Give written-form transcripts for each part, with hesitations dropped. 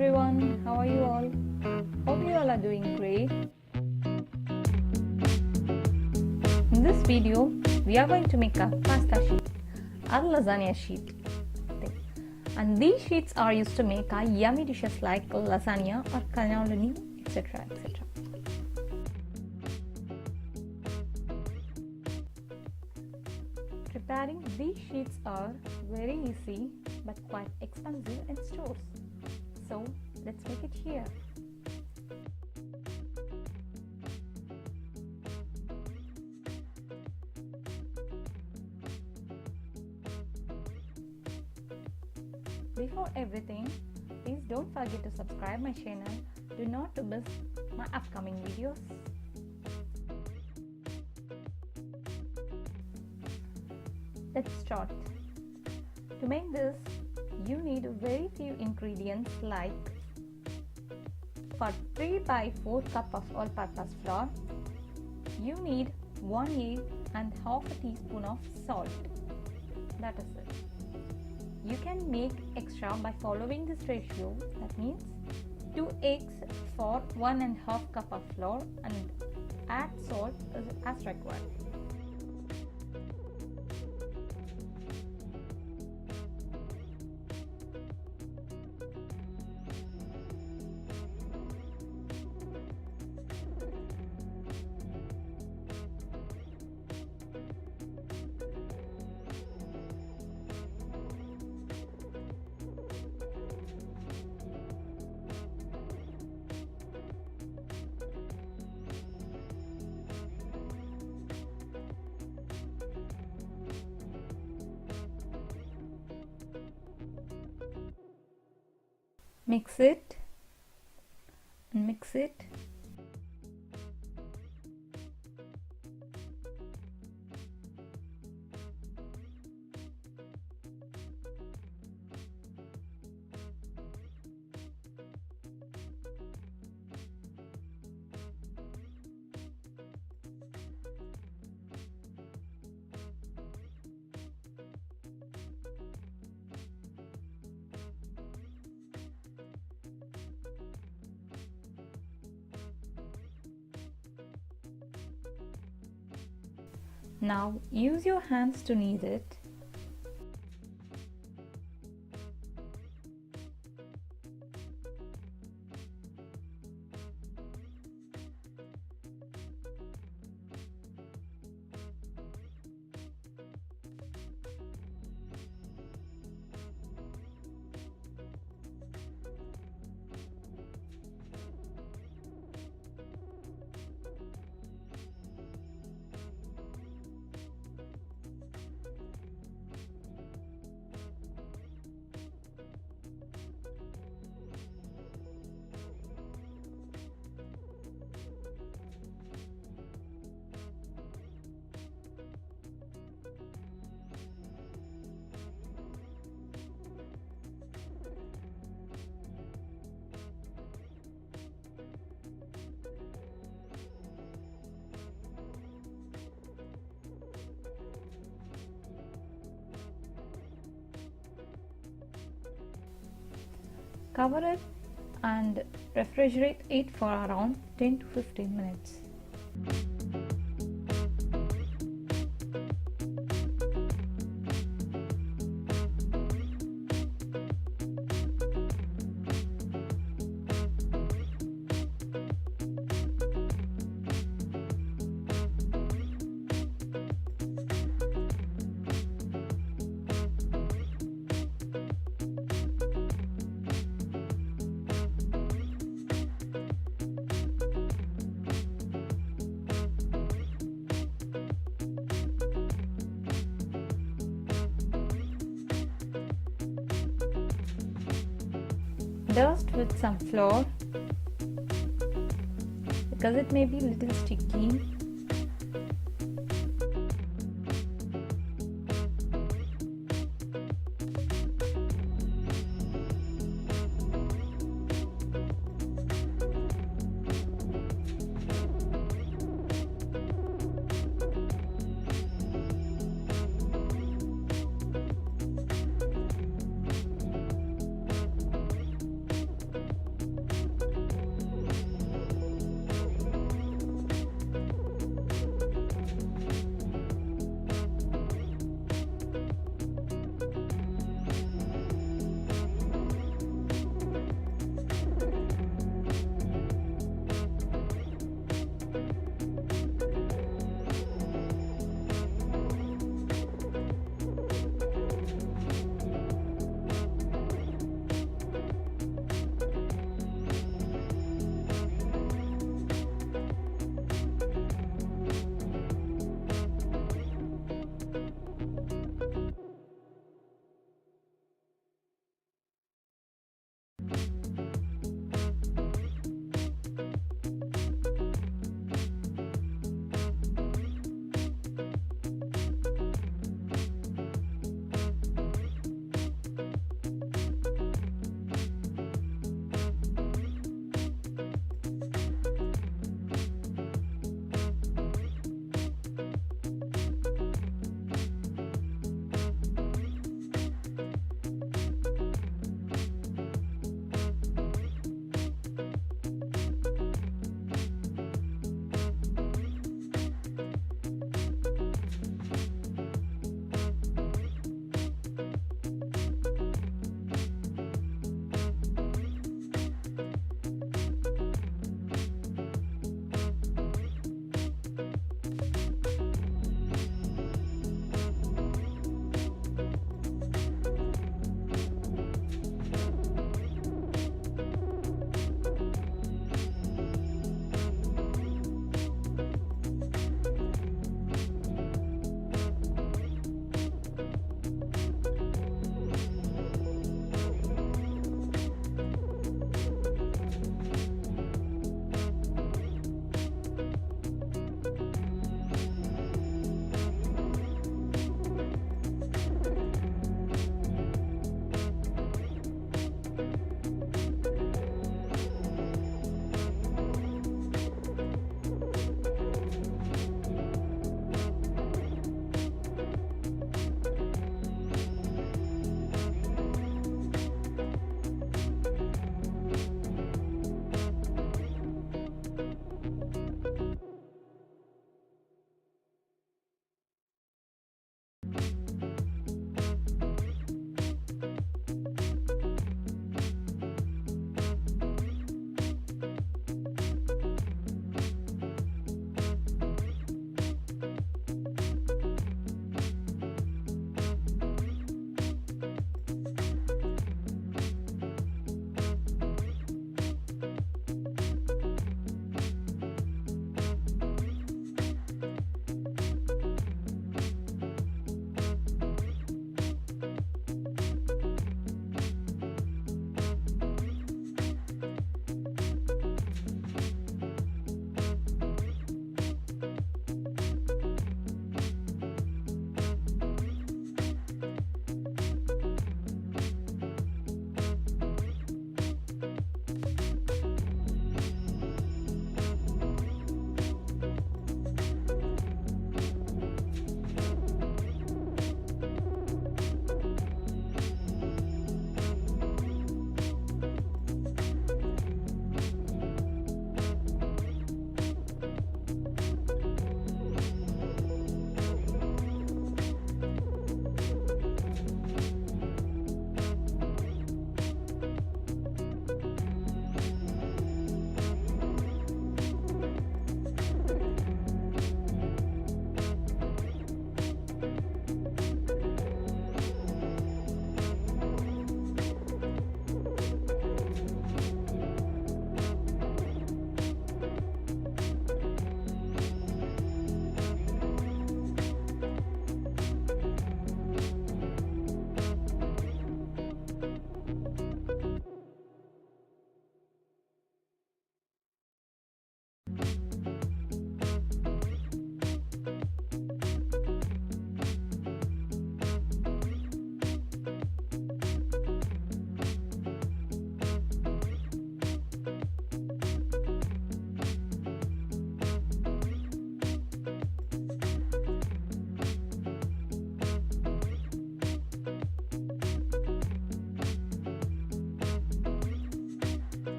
everyone, how are you all? Hope you all are doing great. In this video, we are going to make a pasta sheet, our lasagna sheet. And these sheets are used to make our yummy dishes like lasagna or cannellini, etc. etc. Preparing these sheets are very easy but quite expensive in stores. So let's make it here. Before everything, please don't forget to subscribe my channel. Do not to miss my upcoming videos. Let's start. To make this, you need very few ingredients like for 3 by 4 cup of all-purpose flour, you need 1 egg and half a teaspoon of salt. That is it. You can make extra by following this ratio. That means 2 eggs for 1.5 cup of flour and add salt as required. Mix it and mix it. Now use your hands to knead it. Cover it and refrigerate it for around 10 to 15 minutes. Dust with some flour because it may be a little sticky.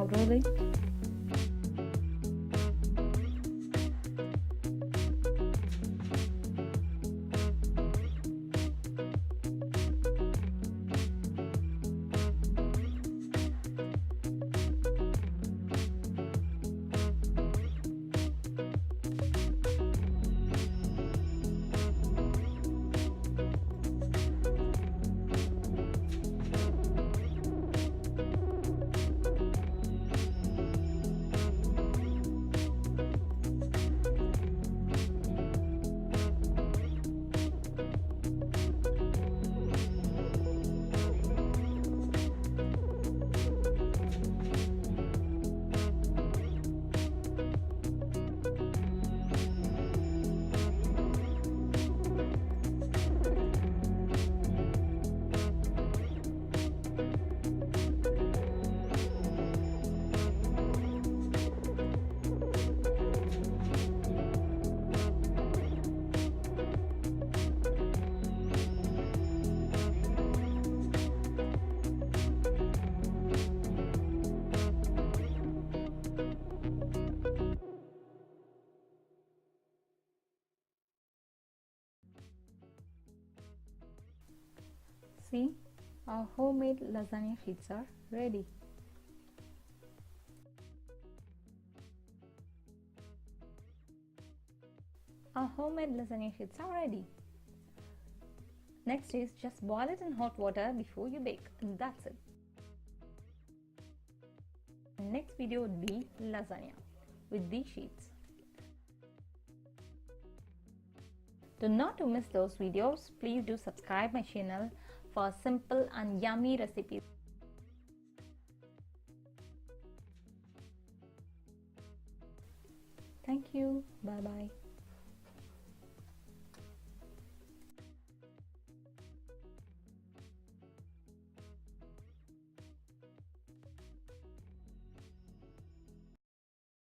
Wow, really? See, our homemade lasagna sheets are ready. Our homemade lasagna sheets are ready. Next is just boil it in hot water before you bake, and that's it. Next video would be lasagna with these sheets. To not to miss those videos, please do subscribe my channel for simple and yummy recipes. Thank you. Bye bye.